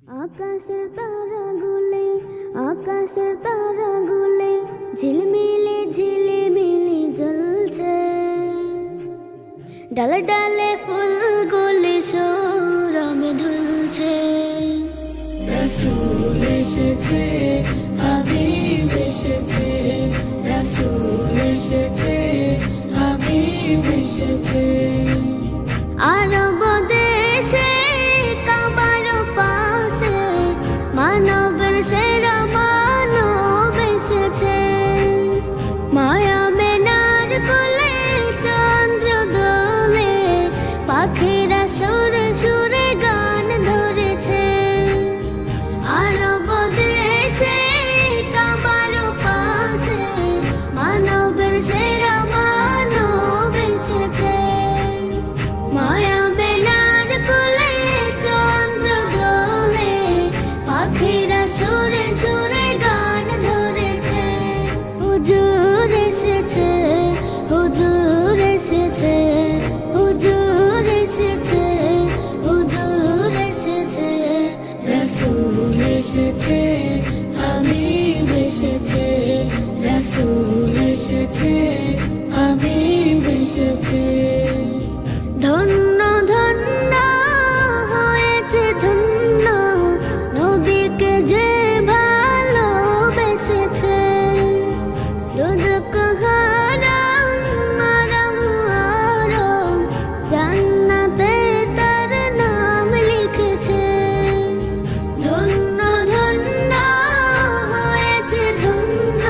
আকাশের তারাগুলো ঝিলমিলে ঝিলিমিলি জ্বলছে, ডালে ডালে ফুলগুলি সৌরভে দুলছে। রাসূল এসেছে, হাবিব এসেছে, রাসূল এসেছে, হাবিব এসেছে। আরব দেশে কাবার পাশে মানবের সেরা মানব এসেছে। মায়া মেনার কোলে চন্দ্র দোলে, পাখিরা সুরে সুরে গান ধরেছে। আরব দেশে কাবার পাশে মানবের সেরা মানব এসেছে। মায়া মেনার কোলে চন্দ্র দোলে, পাখিরা সুরে সুরে গান ধরেছে। হুজুর এসেছে, হুজুর এসেছে, হুজুর এসেছে, হুজুর এসেছে। রাসূল এসেছে, হাবিব এসেছে, রাসূল এসেছে, হাবিব এসেছে। ধন্য ধন্য হয়েছে ধন্য, নবীকে যে ভালোবেসেছে। দুজক হারাম মারাম আরাম, জান্নাতে তার নাম লিখেছে। ধন্য ধন্য হয়েছে ধন্য,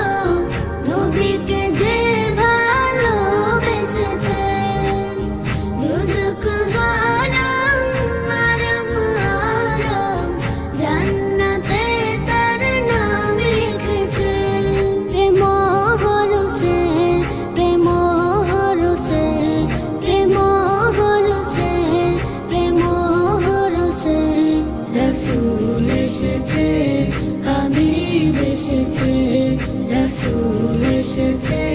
নবীকে যে ভালোবেসেছে। দুজক হারাম মারাম আরাম, জান্নাতে তার নাম লিখেছে। প্রেম হরসে, প্রেম হরসে, প্রেম হরসে, প্রেম হরসে। রাসূল এসেছে, হাবিব এসেছে, রাসূল এসেছে,